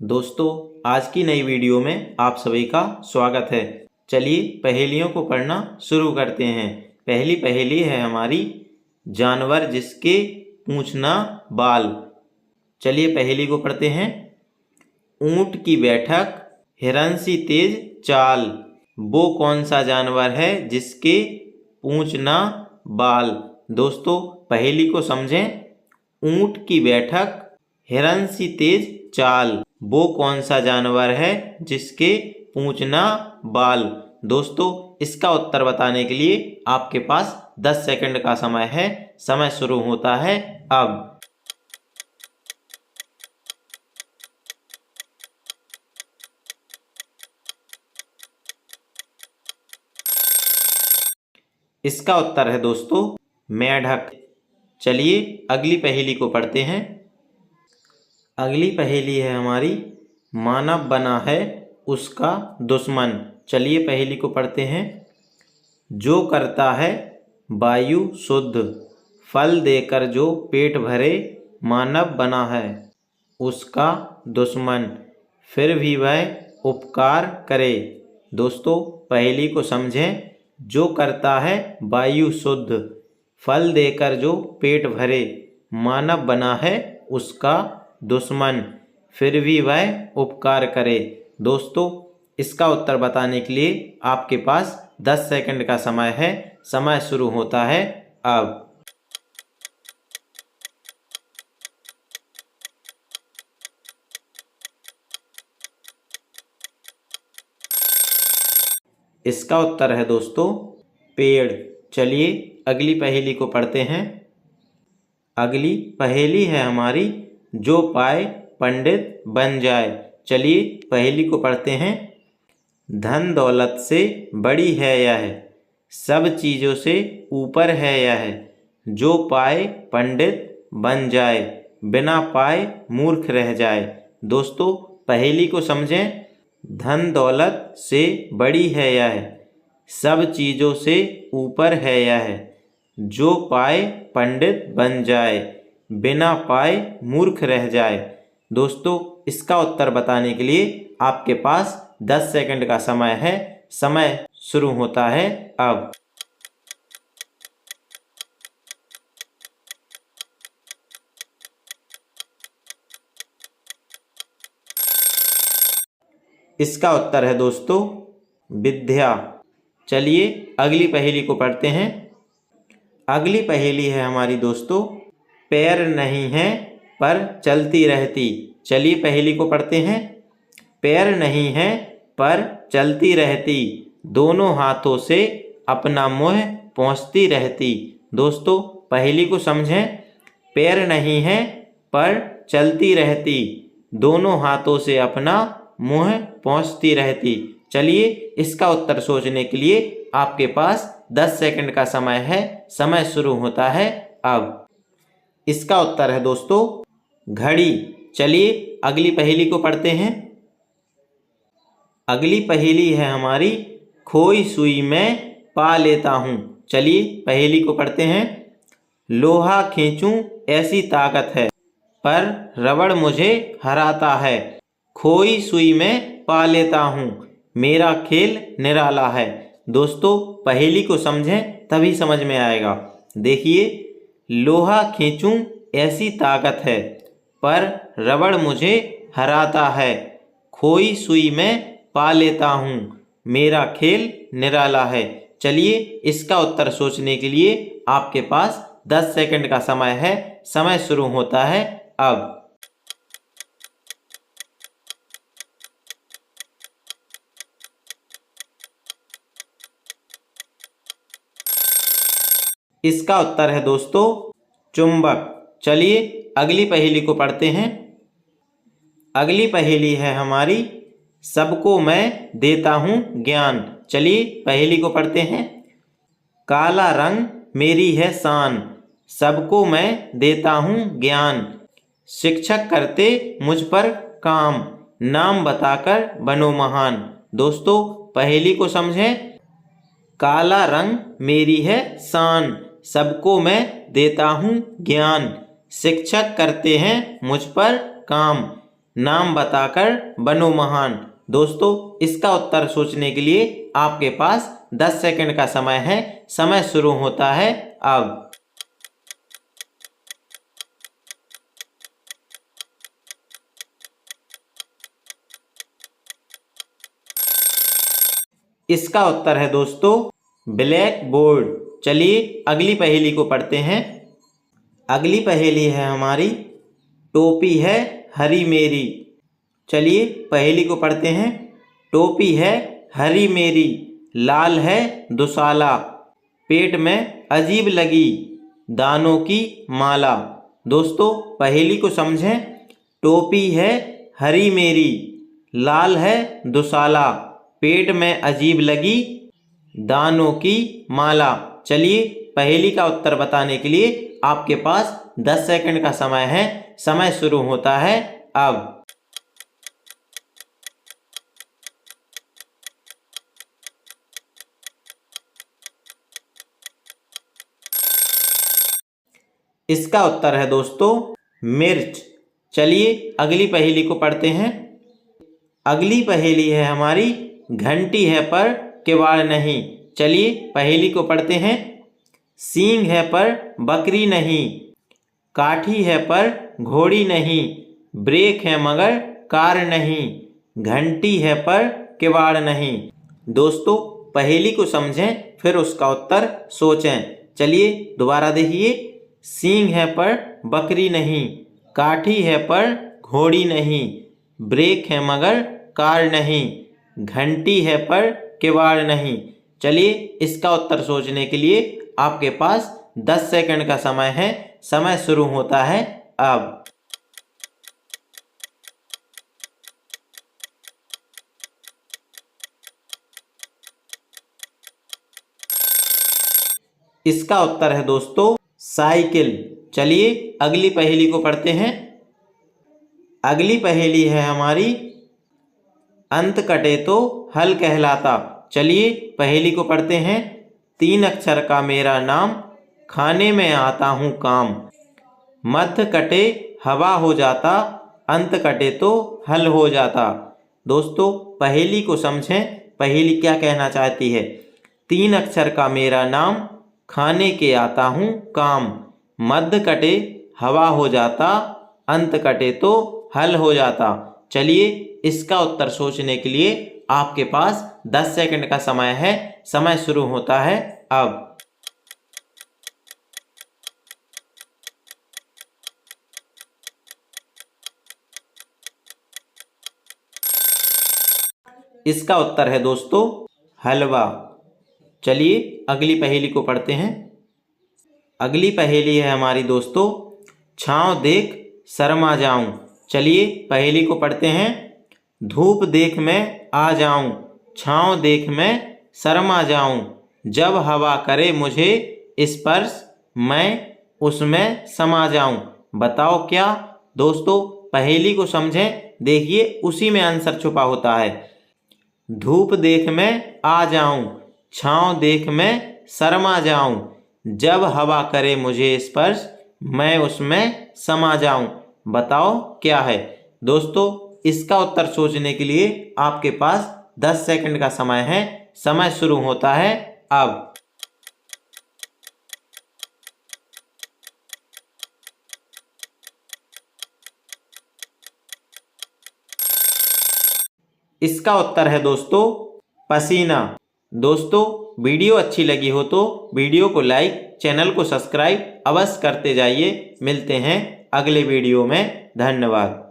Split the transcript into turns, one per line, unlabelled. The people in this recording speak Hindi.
दोस्तों, आज की नई वीडियो में आप सभी का स्वागत है। चलिए पहेलियों को पढ़ना शुरू करते हैं। पहली पहेली है हमारी, जानवर जिसके पूँछ ना बाल। चलिए पहेली को पढ़ते हैं। ऊंट की बैठक, हिरन सी तेज चाल, वो कौन सा जानवर है जिसके पूँछ ना बाल। दोस्तों, पहेली को समझें। ऊंट की बैठक, हिरन सी तेज चाल, वो कौन सा जानवर है जिसके पूँछ ना बाल। दोस्तों, इसका उत्तर बताने के लिए आपके पास 10 सेकंड का समय है। समय शुरू होता है अब। इसका उत्तर है दोस्तों मेंढक। चलिए अगली पहेली को पढ़ते हैं। अगली पहेली है हमारी, मानव बना है उसका दुश्मन। चलिए पहेली को पढ़ते हैं। जो करता है वायु शुद्ध, फल देकर जो पेट भरे, मानव बना है उसका दुश्मन, फिर भी वह उपकार करे। दोस्तों, पहेली को समझें। जो करता है वायु शुद्ध, फल देकर जो पेट भरे, मानव बना है उसका दुश्मन, फिर भी वह उपकार करे। दोस्तों, इसका उत्तर बताने के लिए आपके पास 10 सेकंड का समय है। समय शुरू होता है अब। इसका उत्तर है दोस्तों पेड़। चलिए अगली पहेली को पढ़ते हैं। अगली पहेली है हमारी, जो पाए पंडित बन जाए। चलिए पहेली को पढ़ते हैं। धन दौलत से बड़ी है यह, सब चीज़ों से ऊपर है यह, जो पाए पंडित बन जाए, बिना पाए मूर्ख रह जाए। दोस्तों, पहेली को समझें। धन दौलत से बड़ी है यह, सब चीज़ों से ऊपर है यह, जो पाए पंडित बन जाए, बिना पाए मूर्ख रह जाए। दोस्तों, इसका उत्तर बताने के लिए आपके पास 10 सेकंड का समय है। समय शुरू होता है अब। इसका उत्तर है दोस्तों विद्या। चलिए अगली पहेली को पढ़ते हैं। अगली पहेली है हमारी दोस्तों, पैर नहीं है पर चलती रहती। चलिए पहेली को पढ़ते हैं। पैर नहीं है पर चलती रहती, दोनों हाथों से अपना मुँह पोंछती रहती। दोस्तों, पहेली को समझें। पैर नहीं है पर चलती रहती, दोनों हाथों से अपना मुँह पोंछती रहती। चलिए इसका उत्तर सोचने के लिए आपके पास 10 सेकंड का समय है। समय शुरू होता है अब। इसका उत्तर है दोस्तों घड़ी। चलिए अगली पहेली को पढ़ते हैं। अगली पहेली है हमारी, खोई सुई में पा लेता हूँ। चलिए पहेली को पढ़ते हैं। लोहा खींचूं ऐसी ताकत है, पर रबड़ मुझे हराता है, खोई सुई में पा लेता हूँ, मेरा खेल निराला है। दोस्तों, पहेली को समझें तभी समझ में आएगा। देखिए, लोहा खींचूं ऐसी ताकत है, पर रबड़ मुझे हराता है, खोई सुई में पा लेता हूँ, मेरा खेल निराला है। चलिए इसका उत्तर सोचने के लिए आपके पास 10 सेकंड का समय है। समय शुरू होता है अब। इसका उत्तर है दोस्तों चुंबक। चलिए अगली पहेली को पढ़ते हैं। अगली पहेली है हमारी, सबको मैं देता हूँ ज्ञान। चलिए पहेली को पढ़ते हैं। काला रंग मेरी है शान, सबको मैं देता हूँ ज्ञान, शिक्षक करते मुझ पर काम, नाम बताकर बनो महान। दोस्तों, पहेली को समझें। काला रंग मेरी है शान, सबको मैं देता हूँ ज्ञान, शिक्षक करते हैं मुझ पर काम, नाम बताकर बनो महान। दोस्तों इसका उत्तर सोचने के लिए आपके पास 10 सेकंड का समय है। समय शुरू होता है अब। इसका उत्तर है दोस्तों ब्लैक बोर्ड। चलिए अगली पहेली को पढ़ते हैं। अगली पहेली है हमारी टोपी है हरी मेरी। चलिए पहेली को पढ़ते हैं। टोपी है हरी मेरी, लाल है दुशाला, पेट में अजीब लगी दानों की माला। दोस्तों पहेली को समझें। टोपी है हरी मेरी, लाल है दुशाला, पेट में अजीब लगी दानों की माला। चलिए पहेली का उत्तर बताने के लिए आपके पास 10 सेकंड का समय है। समय शुरू होता है अब। इसका उत्तर है दोस्तों मिर्च। चलिए अगली पहेली को पढ़ते हैं। अगली पहेली है हमारी घंटी है पर किवाड़ नहीं। चलिए पहेली को पढ़ते हैं। सींग है पर बकरी नहीं, काठी है पर घोड़ी नहीं, ब्रेक है मगर कार नहीं, घंटी है पर किवाड़ नहीं। दोस्तों पहेली को समझें फिर उसका उत्तर सोचें। चलिए दोबारा देखिए। सींग है पर बकरी नहीं, काठी है पर घोड़ी नहीं, ब्रेक है मगर कार नहीं, घंटी है पर किवाड़ नहीं। चलिए इसका उत्तर सोचने के लिए आपके पास 10 सेकंड का समय है। समय शुरू होता है अब। इसका उत्तर है दोस्तों साइकिल। चलिए अगली पहेली को पढ़ते हैं। अगली पहेली है हमारी अंत कटे तो हल कहलाता। चलिए पहेली को पढ़ते हैं। 3 अक्षर का मेरा नाम, खाने में आता हूँ काम, मध्य कटे हवा हो जाता, अंत कटे तो हल हो जाता। दोस्तों पहेली को समझें। पहेली क्या कहना चाहती है। 3 अक्षर का मेरा नाम, खाने के आता हूँ काम, मध्य कटे हवा हो जाता, अंत कटे तो हल हो जाता। चलिए इसका उत्तर सोचने के लिए आपके पास 10 सेकंड का समय है। समय शुरू होता है अब। इसका उत्तर है दोस्तों हलवा। चलिए अगली पहेली को पढ़ते हैं। अगली पहेली है हमारी दोस्तों छाँव देख शर्मा जाऊं। चलिए पहेली को पढ़ते हैं। धूप देख मैं आ जाऊं, छाँव देख मैं शर्मा जाऊं, जब हवा करे मुझे स्पर्श मैं उसमें समा जाऊं। बताओ क्या। दोस्तों पहेली को समझें। देखिए उसी में आंसर छुपा होता है। धूप देख मैं आ जाऊं, छाँव देख मैं शर्मा जाऊं, जब हवा करे मुझे स्पर्श मैं उसमें समा जाऊं। बताओ क्या है। दोस्तों इसका उत्तर सोचने के लिए आपके पास 10 सेकंड का समय है। समय शुरू होता है अब। इसका उत्तर है दोस्तों पसीना। दोस्तों वीडियो अच्छी लगी हो तो वीडियो को लाइक, चैनल को सब्सक्राइब अवश्य करते जाइए। मिलते हैं अगले वीडियो में। धन्यवाद।